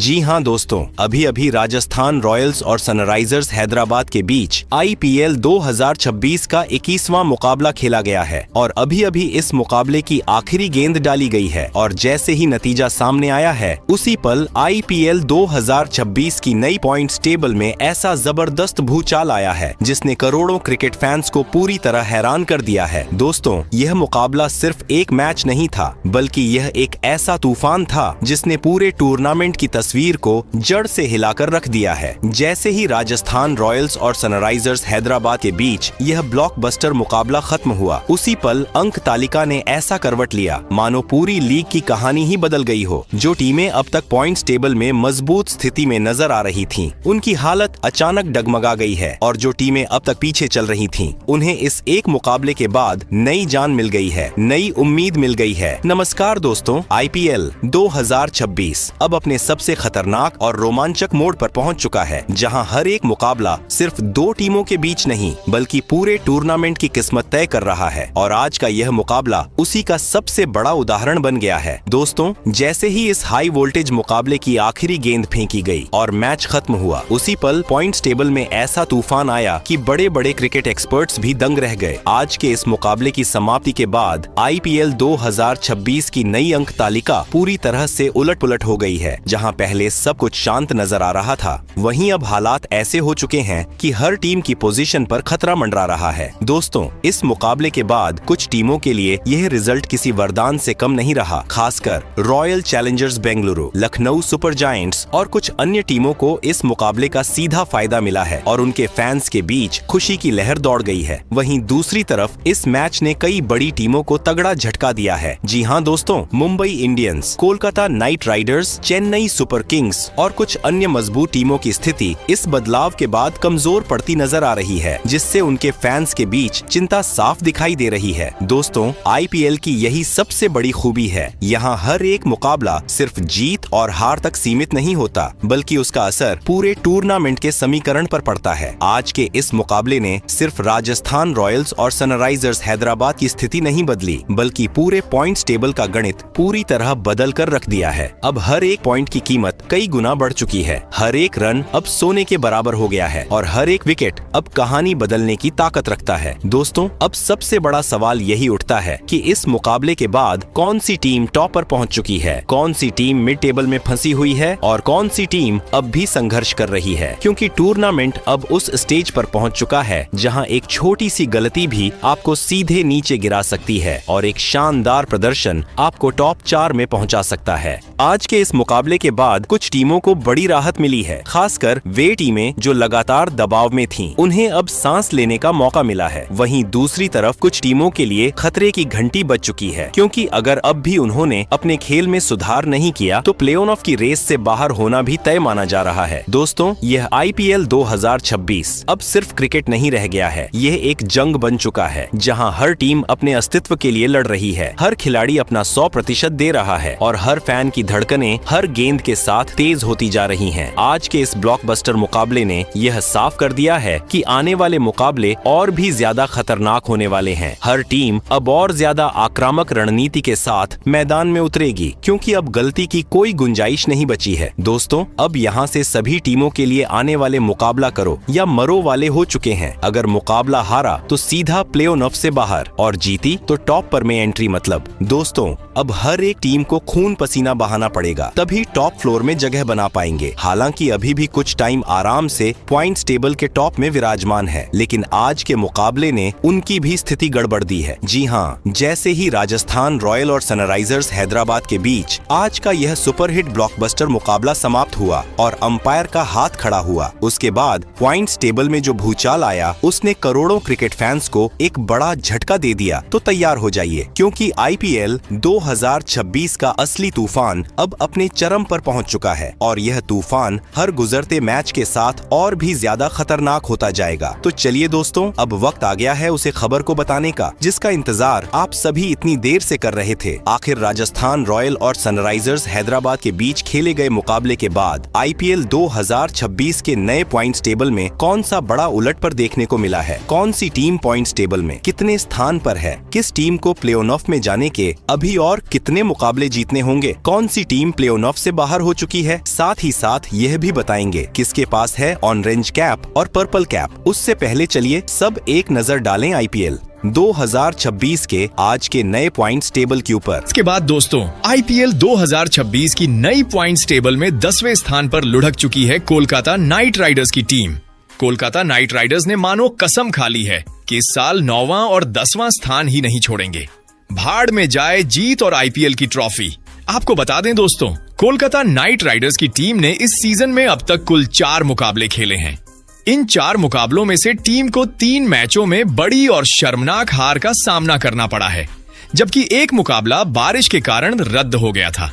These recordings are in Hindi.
जी हां दोस्तों, अभी अभी राजस्थान रॉयल्स और सनराइजर्स हैदराबाद के बीच आईपीएल 2026 का 21वां मुकाबला खेला गया है और अभी अभी इस मुकाबले की आखिरी गेंद डाली गई है और जैसे ही नतीजा सामने आया है उसी पल आईपीएल 2026 की नई पॉइंट्स टेबल में ऐसा जबरदस्त भूचाल आया है जिसने करोड़ों क्रिकेट फैंस को पूरी तरह हैरान कर दिया है। दोस्तों, यह मुकाबला सिर्फ एक मैच नहीं था बल्कि यह एक ऐसा तूफान था जिसने पूरे टूर्नामेंट की तस्वीर को जड़ से हिलाकर रख दिया है। जैसे ही राजस्थान रॉयल्स और सनराइजर्स हैदराबाद के बीच यह ब्लॉकबस्टर मुकाबला खत्म हुआ उसी पल अंक तालिका ने ऐसा करवट लिया मानो पूरी लीग की कहानी ही बदल गई हो। जो टीमें अब तक पॉइंट्स टेबल में मजबूत स्थिति में नजर आ रही थीं, उनकी हालत अचानक डगमगा गई है और जो टीमें अब तक पीछे चल रही थीं, उन्हें इस एक मुकाबले के बाद नई जान मिल गई है, नई उम्मीद मिल गई है। नमस्कार दोस्तों, आईपीएल 2026 अब अपने सबसे खतरनाक और रोमांचक मोड़ पर पहुंच चुका है, जहां हर एक मुकाबला सिर्फ दो टीमों के बीच नहीं बल्कि पूरे टूर्नामेंट की किस्मत तय कर रहा है और आज का यह मुकाबला उसी का सबसे बड़ा उदाहरण बन गया है। दोस्तों, जैसे ही इस हाई वोल्टेज मुकाबले की आखिरी गेंद फेंकी गई और मैच खत्म हुआ उसी पल पॉइंट्स टेबल में ऐसा तूफान आया कि बड़े बड़े क्रिकेट एक्सपर्ट्स भी दंग रह गए। आज के इस मुकाबले की समाप्ति के बाद आईपीएल 2026 की नई अंक तालिका पूरी तरह से उलट-पुलट हो गई है। जहां पहले सब कुछ शांत नजर आ रहा था, वहीं अब हालात ऐसे हो चुके हैं कि हर टीम की पोजीशन पर खतरा मंडरा रहा है। दोस्तों, इस मुकाबले के बाद कुछ टीमों के लिए यह रिजल्ट किसी वरदान से कम नहीं रहा। खासकर royal Challengers Bengaluru, Lucknow super giants और कुछ अन्य टीमों को इस मुकाबले का सीधा फायदा मिला है और उनके फैंस के बीच खुशी की लहर दौड़ गई है। वहीं दूसरी तरफ इस मैच ने कई बड़ी टीमों को तगड़ा झटका दिया है। जी हाँ दोस्तों, Mumbai Indians, Kolkata night Riders, Chennai super Kings और कुछ अन्य मजबूत टीमों की स्थिति इस बदलाव के बाद कमजोर पड़ती नजर आ रही है, जिससे उनके फैंस के बीच चिंता साफ दिखाई दे रही है। दोस्तों, आईपीएल की यही सबसे बड़ी खूबी है। यहाँ हर एक मुकाबला सिर्फ जीत और हार तक सीमित नहीं होता बल्कि उसका असर पूरे टूर्नामेंट के समीकरण पर पड़ता है। आज के इस मुकाबले ने सिर्फ राजस्थान रॉयल्स और सनराइजर्स हैदराबाद की स्थिति नहीं बदली बल्कि पूरे पॉइंट्स टेबल का गणित पूरी तरह बदल कर रख दिया है। अब हर एक पॉइंट की कीमत कई गुना बढ़ चुकी है, हर एक रन अब सोने के बराबर हो गया है और हर एक विकेट अब कहानी बदलने की ताकत रखता है। दोस्तों, अब सबसे बड़ा सवाल यही उठता है कि इस मुकाबले के बाद कौन सी टीम टॉप पर पहुंच चुकी है, कौन सी टीम मिड टेबल में फंसी हुई है और कौन सी टीम अब भी संघर्ष कर रही है, क्योंकि टूर्नामेंट अब उस स्टेज पर पहुंच चुका है जहां एक छोटी सी गलती भी आपको सीधे नीचे गिरा सकती है और एक शानदार प्रदर्शन आपको टॉप 4 में पहुंचा सकता है। आज के इस मुकाबले के बाद कुछ टीमों को बड़ी राहत मिली है, खासकर वे टीमें जो लगातार दबाव में थीं, उन्हें अब सांस लेने का मौका मिला है। वहीं दूसरी तरफ कुछ टीमों के लिए खतरे की घंटी बज चुकी है, क्योंकि अगर अब भी उन्होंने अपने खेल में सुधार नहीं किया तो प्ले ऑफ की रेस से बाहर होना भी तय माना जा रहा है। दोस्तों, यह आईपीएल 2026 अब सिर्फ क्रिकेट नहीं रह गया है, यह एक जंग बन चुका है जहां हर टीम अपने अस्तित्व के लिए लड़ रही है, हर खिलाड़ी अपना 100% दे रहा है और हर फैन की धड़कनें हर गेंद के साथ तेज होती जा रही हैं। आज के इस ब्लॉकबस्टर मुकाबले ने यह साफ कर दिया है कि आने वाले मुकाबले और भी ज्यादा खतरनाक होने वाले हैं। हर टीम अब और ज्यादा आक्रामक रणनीति के साथ मैदान में उतरेगी, क्योंकि अब गलती की कोई गुंजाइश नहीं बची है। दोस्तों, अब यहाँ से सभी टीमों के लिए आने वाले मुकाबला करो या मरो वाले हो चुके हैं। अगर मुकाबला हारा तो सीधा प्ले ऑफ से बाहर और जीती तो टॉप पर में एंट्री। मतलब दोस्तों, अब हर एक टीम को खून पसीना बहाना पड़ेगा, तभी टॉप फ्लोर में जगह बना पाएंगे। हालांकि अभी भी कुछ टाइम आराम से पॉइंट्स टेबल के टॉप में विराजमान है, लेकिन आज के मुकाबले ने उनकी भी स्थिति गड़बड़ दी है। जी हाँ, जैसे ही राजस्थान रॉयल और सनराइजर्स हैदराबाद के बीच आज का यह सुपरहिट ब्लॉकबस्टर मुकाबला समाप्त हुआ और अंपायर का हाथ खड़ा हुआ, उसके बाद पॉइंट्स टेबल में जो भूचाल आया उसने करोड़ों क्रिकेट फैंस को एक बड़ा झटका दे दिया। तो तैयार हो जाइए, क्योंकि आईपीएल 2026 का असली तूफान अब अपने चरम पर पहुंच चुका है और यह तूफान हर गुजरते मैच के साथ और भी ज्यादा खतरनाक होता जाएगा। तो चलिए दोस्तों, अब वक्त आ गया है उसे खबर को बताने का जिसका इंतजार आप सभी इतनी देर से कर रहे थे। आखिर राजस्थान रॉयल और सनराइजर्स हैदराबाद के बीच खेले गए मुकाबले के बाद आईपीएल 2026 के नए पॉइंट्स टेबल में कौन सा बड़ा उलट पर देखने को मिला है, कौन सी टीम पॉइंट्स टेबल में कितने स्थान पर है, किस टीम को प्ले ऑफ में जाने के अभी और कितने मुकाबले जीतने होंगे, कौन सी टीम प्ले ऑफ से बाहर हो हो चुकी है। साथ ही साथ यह भी बताएंगे किसके पास है ऑरेंज कैप और पर्पल कैप। उससे पहले चलिए सब एक नजर डालें आईपीएल 2026 के आज के नए पॉइंट्स टेबल के ऊपर। इसके बाद दोस्तों आईपीएल 2026 की नई पॉइंट्स टेबल में 10वें स्थान पर लुढ़क चुकी है कोलकाता नाइट राइडर्स की टीम। कोलकाता नाइट राइडर्स ने मानो कसम खा ली है कि इस साल 9वां और 10वां स्थान ही नहीं छोड़ेंगे। भाड़ में जाए जीत और आईपीएल की ट्रॉफी। आपको बता दें दोस्तों, कोलकाता नाइट राइडर्स की टीम ने इस सीजन में अब तक कुल 4 मुकाबले खेले हैं। इन 4 मुकाबलों में से टीम को 3 मैचों में बड़ी और शर्मनाक हार का सामना करना पड़ा है, जबकि एक मुकाबला बारिश के कारण रद्द हो गया था।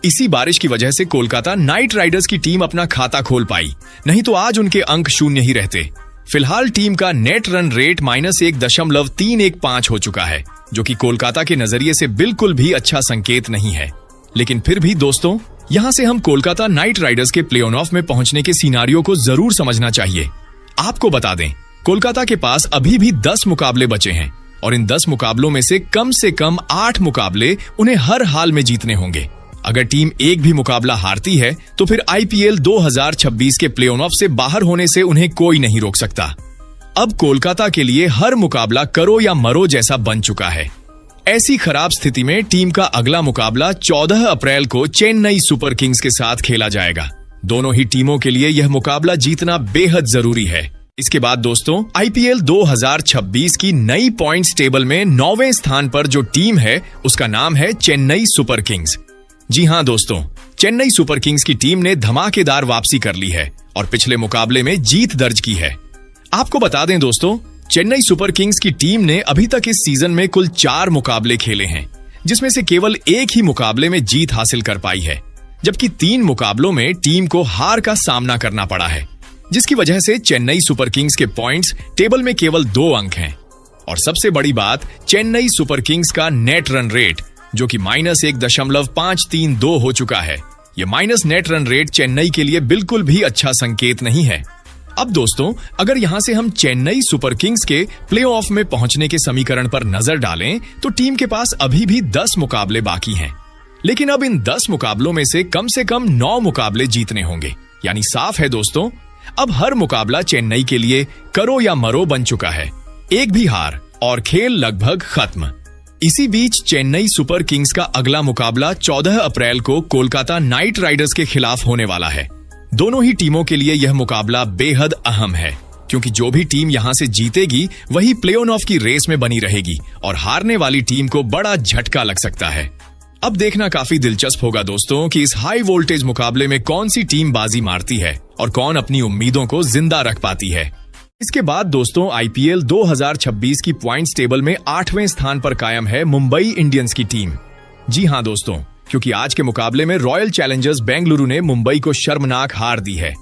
इसी बारिश की वजह से कोलकाता नाइट राइडर्स की टीम अपना खाता खोल पाई, नहीं तो आज उनके अंक शून्य ही रहते। फिलहाल टीम का नेट रन रेट -1.315 हो चुका है, जो कि कोलकाता के नजरिए से बिल्कुल भी अच्छा संकेत नहीं है। लेकिन फिर भी दोस्तों, यहां से हम कोलकाता नाइट राइडर्स के प्ले ऑफ में पहुंचने के सिनारियो को जरूर समझना चाहिए। आपको बता दें, कोलकाता के पास अभी भी 10 मुकाबले बचे हैं और इन 10 मुकाबलों में से कम 8 मुकाबले उन्हें हर हाल में जीतने होंगे। अगर टीम एक भी मुकाबला हारती है तो फिर आईपीएल 2026 के प्ले ऑफ से बाहर होने से उन्हें कोई नहीं रोक सकता। अब कोलकाता के लिए हर मुकाबला करो या मरो जैसा बन चुका है। ऐसी खराब स्थिति में टीम का अगला मुकाबला 14 अप्रैल को चेन्नई सुपर किंग्स के साथ खेला जाएगा। दोनों ही टीमों के लिए यह मुकाबला जीतना बेहद जरूरी है। इसके बाद दोस्तों आईपीएल 2026 की नई पॉइंट्स टेबल में 9वें स्थान पर जो टीम है उसका नाम है चेन्नई सुपर किंग्स। जी हां दोस्तों, चेन्नई सुपर किंग्स की टीम ने धमाकेदार वापसी कर ली है और पिछले मुकाबले में जीत दर्ज की है। आपको बता दें दोस्तों, चेन्नई सुपर किंग्स की टीम ने अभी तक इस सीजन में कुल 4 मुकाबले खेले हैं, जिसमें से केवल एक ही मुकाबले में जीत हासिल कर पाई है, जबकि 3 मुकाबलों में टीम को हार का सामना करना पड़ा है, जिसकी वजह से चेन्नई सुपर किंग्स के पॉइंट्स टेबल में केवल 2 अंक हैं। और सबसे बड़ी बात, चेन्नई सुपर किंग्स का नेट रन रेट जो कि -1.532 हो चुका है। यह minus net run rate Chennai के लिए बिल्कुल भी अच्छा संकेत नहीं है। अब दोस्तों, अगर यहां से हम चेन्नई सुपर किंग्स के प्ले ऑफ में पहुंचने के समीकरण पर नजर डालें तो टीम के पास अभी भी 10 मुकाबले बाकी हैं। लेकिन अब इन 10 मुकाबलों में से कम 9 मुकाबले जीतने होंगे। यानी साफ है दोस्तों, अब हर मुकाबला चेन्नई के लिए करो या मरो बन चुका है। एक भी हार और खेल लगभग खत्म। इसी बीच चेन्नई सुपर किंग्स का अगला मुकाबला 14 अप्रैल को कोलकाता नाइट राइडर्स के खिलाफ होने वाला है। दोनों ही टीमों के लिए यह मुकाबला बेहद अहम है, क्योंकि जो भी टीम यहां से जीतेगी वही प्ले ऑफ की रेस में बनी रहेगी और हारने वाली टीम को बड़ा झटका लग सकता है। अब देखना काफी दिलचस्प होगा दोस्तों कि इस हाई वोल्टेज मुकाबले में कौन सी टीम बाजी मारती है और कौन अपनी उम्मीदों को जिंदा रख पाती है। इसके बाद दोस्तों आईपीएल 2026 की पॉइंट्स टेबल में 8वें स्थान पर कायम है मुंबई इंडियंस की टीम। जी हां दोस्तों, क्योंकि आज के मुकाबले में रॉयल चैलेंजर्स बेंगलुरु ने मुंबई को शर्मनाक हार दी है।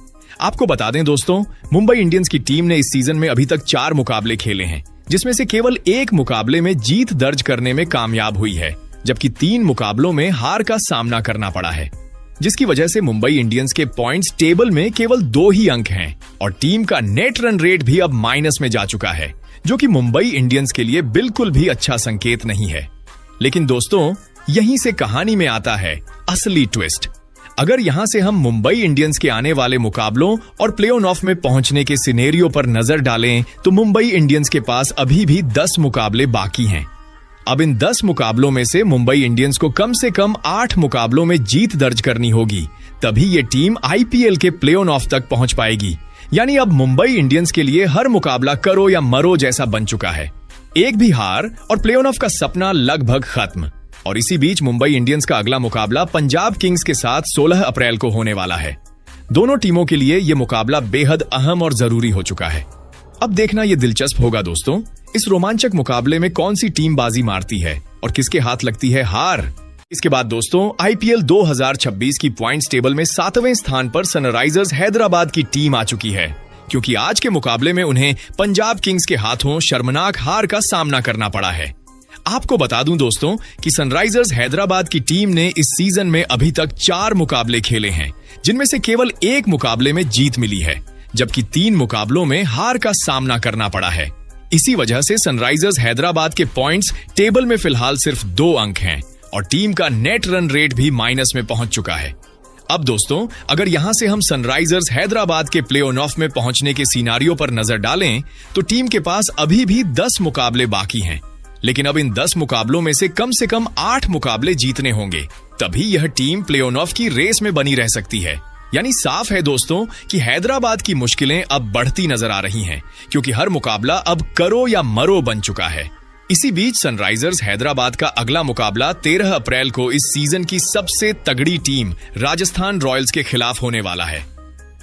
आपको बता दें दोस्तों, मुंबई इंडियंस की टीम ने इस सीजन में अभी तक 4 मुकाबले खेले हैं, जिसमें से केवल एक मुकाबले में जीत दर्ज करने में कामयाब हुई है, जबकि 3 मुकाबलों में हार का सामना करना पड़ा है, जिसकी वजह से मुंबई इंडियंस के पॉइंट्स टेबल में केवल 2 ही अंक हैं और टीम का नेट रन रेट भी अब माइनस में जा चुका है, जो कि मुंबई इंडियंस के लिए बिल्कुल भी अच्छा संकेत नहीं है। लेकिन दोस्तों, यहीं से कहानी में आता है असली ट्विस्ट। अगर यहां से हम मुंबई इंडियंस के आने वाले मुकाबलों और प्ले ऑफ में पहुंचने के सिनेरियो पर नजर डालें तो मुंबई इंडियंस के पास अभी भी 10 मुकाबले बाकी हैं। अब इन 10 मुकाबलों में से मुंबई इंडियंस को कम से कम 8 मुकाबलों में जीत दर्ज करनी होगी, तभी ये टीम आईपीएल के प्ले ऑफ तक पहुंच पाएगी। यानी अब मुंबई इंडियंस के लिए हर मुकाबला करो या मरो जैसा बन चुका है। एक भी हार और प्ले ऑफ का सपना लगभग खत्म। और इसी बीच मुंबई इंडियंस का अगला मुकाबला पंजाब किंग्स के साथ 16 अप्रैल को होने वाला है। दोनों टीमों के लिए यह मुकाबला बेहद अहम और जरूरी हो चुका है। अब देखना यह दिलचस्प होगा दोस्तों, इस रोमांचक मुकाबले में कौन सी टीम बाजी मारती है और किसके हाथ लगती है हार। इसके बाद दोस्तों आईपीएल 2026 की पॉइंट्स टेबल में 7वें स्थान पर सनराइजर्स हैदराबाद की टीम आ चुकी है, क्योंकि आज के मुकाबले में उन्हें पंजाब किंग्स के हाथों शर्मनाक हार का सामना करना पड़ा है। आपको बता दूं दोस्तों कि सनराइजर्स हैदराबाद की टीम ने इस सीजन में अभी तक 4 मुकाबले खेले हैं, जिनमें से केवल एक मुकाबले में जीत मिली है, जबकि 3 मुकाबलों में हार का सामना करना पड़ा है। इसी वजह से सनराइजर्स हैदराबाद के पॉइंट्स टेबल में फिलहाल सिर्फ 2 अंक हैं और टीम का नेट रन रेट भी माइनस में पहुंच चुका है। अब दोस्तों, अगर यहां से हम सनराइजर्स हैदराबाद के प्ले ऑफ में पहुंचने के सिनारियो पर नजर डालें तो टीम के पास अभी भी 10 मुकाबले बाकी हैं। लेकिन अब इन 10 मुकाबलों में से कम 8 मुकाबले जीतने होंगे, तभी यह टीम प्ले ऑफ की रेस में बनी रह सकती है। यानी साफ है दोस्तों कि हैदराबाद की मुश्किलें अब बढ़ती नजर आ रही हैं, क्योंकि हर मुकाबला अब करो या मरो बन चुका है। इसी बीच सनराइजर्स हैदराबाद का अगला मुकाबला 13 अप्रैल को इस सीजन की सबसे तगड़ी टीम राजस्थान रॉयल्स के खिलाफ होने वाला है।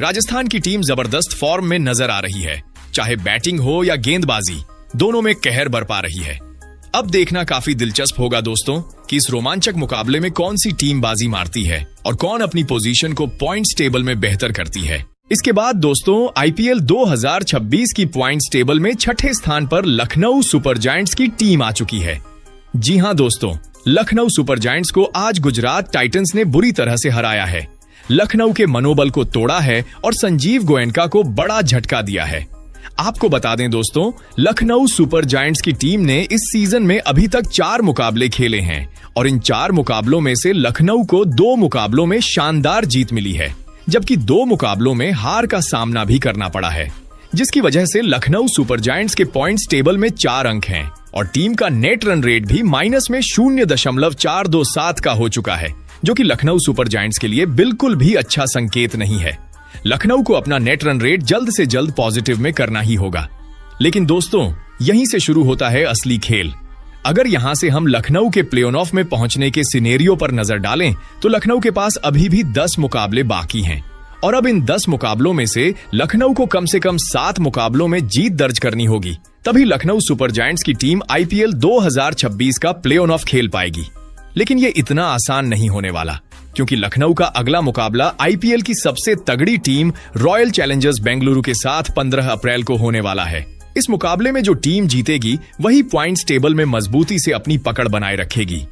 राजस्थान की टीम जबरदस्त फॉर्म में नजर आ रही है, चाहे बैटिंग हो या गेंदबाजी, दोनों में कहर बरपा रही है। अब देखना काफी दिलचस्प होगा दोस्तों कि इस रोमांचक मुकाबले में कौन सी टीम बाजी मारती है और कौन अपनी पोजीशन को पॉइंट्स टेबल में बेहतर करती है। इसके बाद दोस्तों, आईपीएल 2026 की पॉइंट्स टेबल में 6ठे स्थान पर लखनऊ सुपर जायंट्स की टीम आ चुकी है। जी हां दोस्तों, लखनऊ सुपर जायंट्स को आज गुजरात टाइटंस ने बुरी तरह से हराया है। लखनऊ के मनोबल को तोड़ा है और संजीव गोयनका को बड़ा झटका दिया है। आपको बता दें दोस्तों, लखनऊ सुपर जायंट्स की टीम ने इस सीजन में अभी तक 4 मुकाबले खेले हैं और इन 4 मुकाबलों में से लखनऊ को 2 मुकाबलों में शानदार जीत मिली है, जबकि 2 मुकाबलों में हार का सामना भी करना पड़ा है, जिसकी वजह से लखनऊ सुपर जायंट्स के पॉइंट्स टेबल में 4 अंक हैं और टीम का नेट रन रेट भी माइनस में 0.427 का हो चुका है, जो कि लखनऊ सुपर जायंट्स के लिए बिल्कुल भी अच्छा संकेत नहीं है। लखनऊ को अपना नेट रन रेट जल्द से जल्द पॉजिटिव में करना ही होगा। लेकिन दोस्तों, यहीं से शुरू होता है असली खेल। अगर यहां से हम लखनऊ के प्ले ऑफ में पहुंचने के सिनेरियो पर नजर डालें तो लखनऊ के पास अभी भी 10 मुकाबले बाकी हैं और अब इन 10 मुकाबलों में से लखनऊ को कम से कम 7 मुकाबलों में जीत दर्ज करनी होगी, तभी लखनऊ सुपर जायंट्स की टीम आईपीएल 2026 का प्ले ऑफ खेल पाएगी। लेकिन ये इतना आसान नहीं होने वाला, क्योंकि लखनऊ का अगला मुकाबला आईपीएल की सबसे तगड़ी टीम रॉयल चैलेंजर्स बेंगलुरु के साथ 15 अप्रैल को होने वाला है। इस मुकाबले में जो टीम जीतेगी वही पॉइंट्स टेबल में मजबूती से अपनी पकड़ बनाए रखेगी।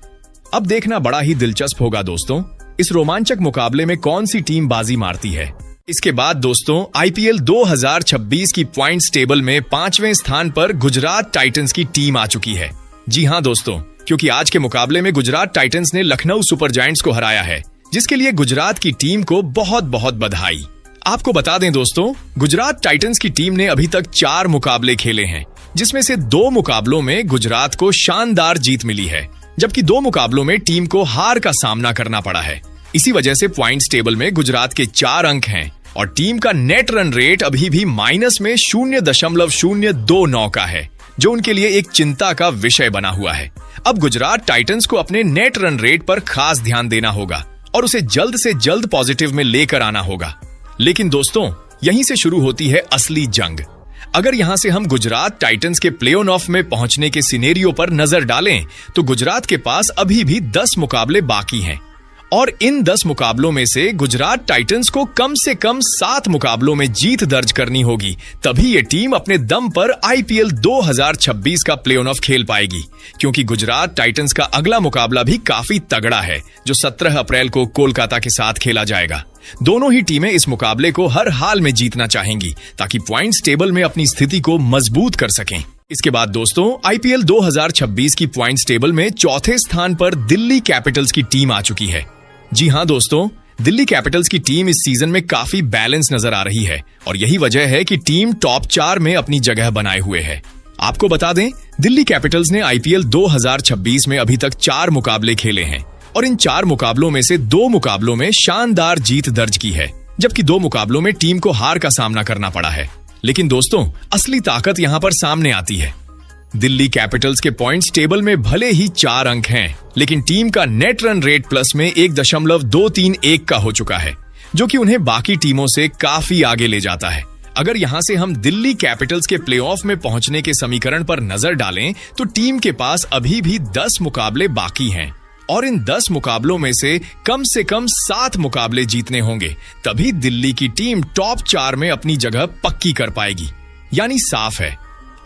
अब देखना बड़ा ही दिलचस्प होगा दोस्तों, इस रोमांचक मुकाबले में कौन सी टीम बाजी मारती है। इसके बाद दोस्तों, आईपीएल 2026 की पॉइंट्स टेबल में 5वें स्थान पर गुजरात टाइटंस की टीम आ चुकी है। जी हां दोस्तों, क्योंकि आज के मुकाबले में गुजरात टाइटंस ने लखनऊ सुपर जायंट्स को हराया है, जिसके लिए गुजरात की टीम को बहुत बहुत बधाई। आपको बता दें दोस्तों, गुजरात टाइटंस की टीम ने अभी तक 4 मुकाबले खेले हैं, जिसमें से 2 मुकाबलों में गुजरात को शानदार जीत मिली है, जबकि 2 मुकाबलों में टीम को हार का सामना करना पड़ा है। इसी वजह से पॉइंट्स टेबल में गुजरात के 4 अंक हैं और टीम का नेट रन रेट अभी भी माइनस में 0.029 का है, जो उनके लिए एक चिंता का विषय बना हुआ है। अब गुजरात टाइटंस को अपने नेट रन रेट पर खास ध्यान देना होगा और उसे जल्द से जल्द पॉजिटिव में लेकर आना होगा। लेकिन दोस्तों, यहीं से शुरू होती है असली जंग। अगर यहां से हम गुजरात टाइटंस के प्ले ऑफ में पहुंचने के सिनेरियो पर नजर डालें तो गुजरात के पास अभी भी 10 मुकाबले बाकी हैं और इन 10 मुकाबलों में से गुजरात टाइटंस को कम से कम 7 मुकाबलों में जीत दर्ज करनी होगी, तभी ये टीम अपने दम पर आईपीएल 2026 का प्ले ऑफ खेल पाएगी। क्योंकि गुजरात टाइटंस का अगला मुकाबला भी काफी तगड़ा है, जो 17 अप्रैल को कोलकाता के साथ खेला जाएगा। दोनों ही टीमें इस मुकाबले को हर हाल में जीतना चाहेंगी, ताकि पॉइंट्स टेबल में अपनी स्थिति को मजबूत कर सकें। इसके बाद दोस्तों, आईपीएल 2026 की पॉइंट्स टेबल में 4थे स्थान पर दिल्ली कैपिटल्स की टीम आ चुकी है। जी हां दोस्तों, दिल्ली कैपिटल्स की टीम इस सीजन में काफी बैलेंस नजर आ रही है और यही वजह है कि टीम टॉप 4 में अपनी जगह बनाए हुए है। आपको बता दें, दिल्ली कैपिटल्स ने आईपीएल 2026 में अभी तक 4 मुकाबले खेले हैं और इन 4 मुकाबलों में से 2 मुकाबलों में शानदार जीत दर्ज की है, जबकि 2 मुकाबलों में टीम को हार का सामना करना पड़ा है। लेकिन दोस्तों, असली ताकत यहां पर सामने आती है। दिल्ली कैपिटल्स के पॉइंट्स टेबल में भले ही 4 अंक हैं, लेकिन टीम का नेट रन रेट प्लस में 1.231 का हो चुका है, जो कि उन्हें बाकी टीमों से काफी आगे ले जाता है। अगर यहां से हम दिल्ली कैपिटल्स के प्लेऑफ में पहुंचने के समीकरण पर नजर डालें तो टीम के पास अभी भी 10 मुकाबले बाकी हैं और इन 10 मुकाबलों में से कम 7 मुकाबले जीतने होंगे, तभी दिल्ली की टीम टॉप 4 में अपनी जगह पक्की कर पाएगी। यानी साफ है,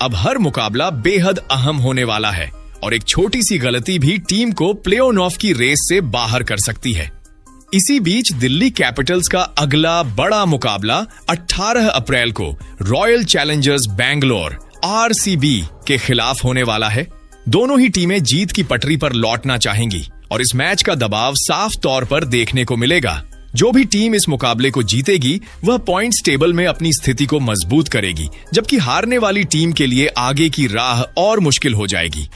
अब हर मुकाबला बेहद अहम होने वाला है और एक छोटी सी गलती भी टीम को प्ले ऑफ की रेस से बाहर कर सकती है। इसी बीच दिल्ली कैपिटल्स का अगला बड़ा मुकाबला 18 अप्रैल को रॉयल चैलेंजर्स बैंगलोर आरसीबी के खिलाफ होने वाला है। दोनों ही टीमें जीत की पटरी पर लौटना चाहेंगी और इस मैच का दबाव साफ तौर पर देखने को मिलेगा, जो भी टीम इस मुकाबले को जीतेगी वह पॉइंट्स टेबल में अपनी स्थिति को मजबूत करेगी, जबकि हारने वाली टीम के लिए आगे की राह और मुश्किल हो जाएगी।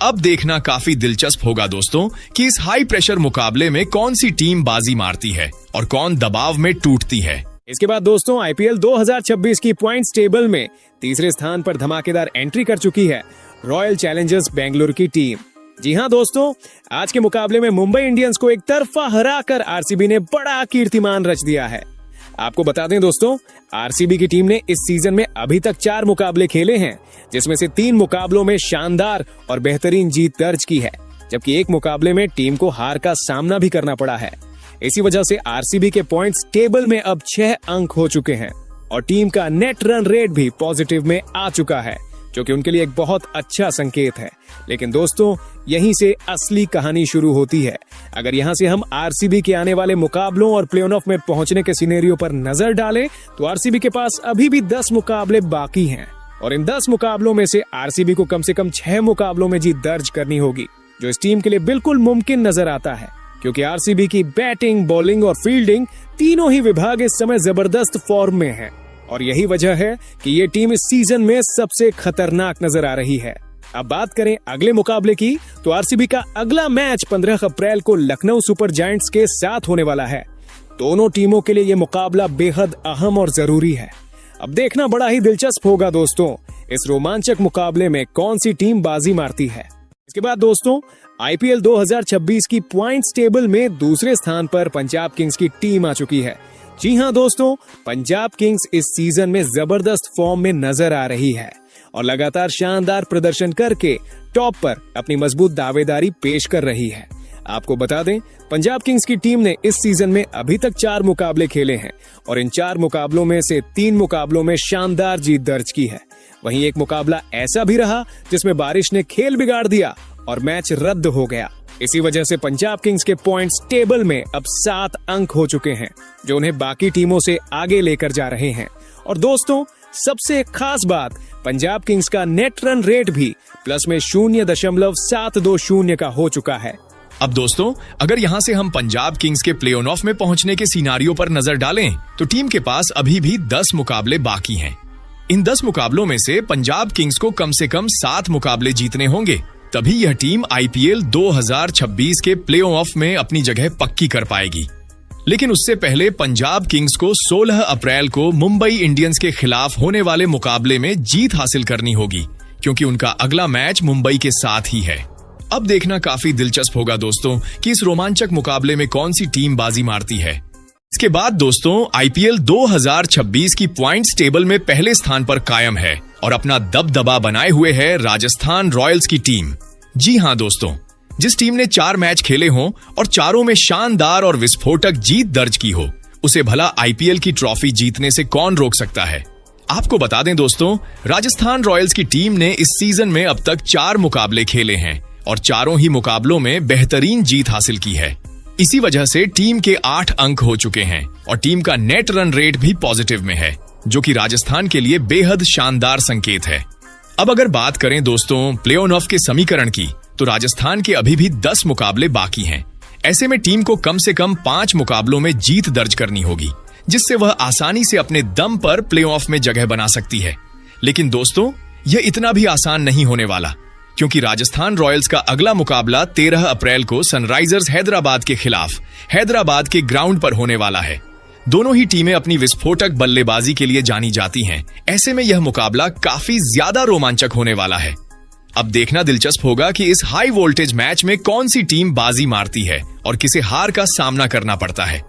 अब देखना काफी दिलचस्प होगा दोस्तों कि इस हाई प्रेशर मुकाबले में कौन सी टीम बाजी मारती है और कौन दबाव में टूटती है। इसके बाद दोस्तों आईपीएल 2026 की पॉइंट्स टेबल में तीसरे स्थान पर धमाकेदार एंट्री कर चुकी है रॉयल चैलेंजर्स बेंगलुरु की टीम। जी हां दोस्तों, आज के मुकाबले में मुंबई इंडियंस को एक तरफा हराकर आरसीबी ने बड़ा कीर्तिमान रच दिया है। आपको बता दें दोस्तों, आरसीबी की टीम ने इस सीजन में अभी तक 4 मुकाबले खेले हैं, जिसमें से 3 मुकाबलों में शानदार और बेहतरीन जीत दर्ज की है, जबकि एक मुकाबले में टीम को हार का सामना भी करना पड़ा है। इसी वजह से आरसीबी के पॉइंट्स टेबल में अब 6 अंक हो चुके हैं और टीम का नेट रन रेट भी पॉजिटिव में आ चुका है, जो कि उनके लिए एक बहुत अच्छा संकेत है। लेकिन दोस्तों, यहीं से असली कहानी शुरू होती है। अगर यहां से हम आरसीबी के आने वाले मुकाबलों और प्ले ऑफ में पहुंचने के सिनेरियो पर नजर डालें तो आरसीबी के पास अभी भी 10 मुकाबले बाकी हैं और इन 10 मुकाबलों में से आरसीबी को कम से कम 6 मुकाबलों में जीत दर्ज करनी होगी, जो इस टीम के लिए बिल्कुल मुमकिन नजर आता है, क्योंकि आरसीबी की बैटिंग, बॉलिंग और फील्डिंग तीनों ही विभाग इस समय जबरदस्त फॉर्म में है और यही वजह है कि ये टीम इस सीजन में सबसे खतरनाक नजर आ रही है। अब बात करें अगले मुकाबले की तो आरसीबी का अगला मैच 15 अप्रैल को लखनऊ सुपर जायंट्स के साथ होने वाला है। दोनों टीमों के लिए ये मुकाबला बेहद अहम और जरूरी है। अब देखना बड़ा ही दिलचस्प होगा दोस्तों, इस रोमांचक मुकाबले में कौन सी टीम बाजी मारती है। इसके बाद दोस्तों, आईपीएल 2026 की पॉइंट्स टेबल में दूसरे स्थान पर पंजाब किंग्स की टीम आ चुकी है। जी हां दोस्तों, पंजाब किंग्स इस सीजन में जबरदस्त फॉर्म में नजर आ रही है और लगातार शानदार प्रदर्शन करके टॉप पर अपनी मजबूत दावेदारी पेश कर रही है। आपको बता दें, पंजाब किंग्स की टीम ने इस सीजन में अभी तक 4 मुकाबले खेले हैं और इन 4 मुकाबलों में से 3 मुकाबलों में शानदार जीत दर्ज की है। वहीं एक मुकाबला ऐसा भी रहा जिसमें बारिश ने खेल बिगाड़ दिया और मैच रद्द हो गया। इसी वजह से पंजाब किंग्स के पॉइंट्स टेबल में अब 7 अंक हो चुके हैं, जो उन्हें बाकी टीमों से आगे लेकर जा रहे हैं। और दोस्तों, सबसे खास बात, पंजाब किंग्स का नेट रन रेट भी प्लस में 0.720 का हो चुका है। अब दोस्तों, अगर यहाँ से हम पंजाब किंग्स के प्ले ऑफ में पहुंचने के सिनारियो पर नजर डालें तो टीम के पास अभी भी 10 मुकाबले बाकी हैं। इन 10 मुकाबलों में से पंजाब किंग्स को कम से कम 7 मुकाबले जीतने होंगे, तभी यह टीम आईपीएल 2026 के प्ले ऑफ में अपनी जगह पक्की कर पाएगी। लेकिन उससे पहले पंजाब किंग्स को 16 अप्रैल को मुंबई इंडियंस के खिलाफ होने वाले मुकाबले में जीत हासिल करनी होगी, क्योंकि उनका अगला मैच मुंबई के साथ ही है। अब देखना काफी दिलचस्प होगा दोस्तों कि इस रोमांचक मुकाबले में कौन सी टीम बाजी मारती है। इसके बाद दोस्तों, आईपीएल 2026 की पॉइंट्स टेबल में पहले स्थान पर कायम है और अपना दबदबा बनाए हुए है राजस्थान रॉयल्स की टीम। जी हां दोस्तों, जिस टीम ने 4 मैच खेले हों और चारों में शानदार और विस्फोटक जीत दर्ज की हो, उसे भला आईपीएल की ट्रॉफी जीतने से कौन रोक सकता है। आपको बता दें दोस्तों, राजस्थान रॉयल्स की टीम ने इस सीजन में अब तक 4 मुकाबले खेले हैं और चारों ही मुकाबलों में बेहतरीन जीत हासिल की है। इसी वजह से टीम के 8 अंक हो चुके हैं और टीम का नेट रन रेट भी पॉजिटिव में है, जो कि राजस्थान के लिए बेहद शानदार संकेत है। अब अगर बात करें दोस्तों प्ले ऑफ के समीकरण की, तो राजस्थान के अभी भी 10 मुकाबले बाकी हैं। ऐसे में टीम को कम से कम 5 मुकाबलों में जीत दर्ज करनी होगी, जिससे वह आसानी से अपने दम पर प्ले ऑफ में जगह बना सकती है। लेकिन दोस्तों, यह इतना भी आसान नहीं होने वाला, क्योंकि राजस्थान रॉयल्स का अगला मुकाबला 13 अप्रैल को सनराइजर्स हैदराबाद के खिलाफ हैदराबाद के ग्राउंड पर होने वाला है। दोनों ही टीमें अपनी विस्फोटक बल्लेबाजी के लिए जानी जाती हैं। ऐसे में यह मुकाबला काफी ज्यादा रोमांचक होने वाला है। अब देखना दिलचस्प होगा कि इस हाई वोल्टेज मैच में कौन सी टीम बाजी मारती है और किसे हार का सामना करना पड़ता है।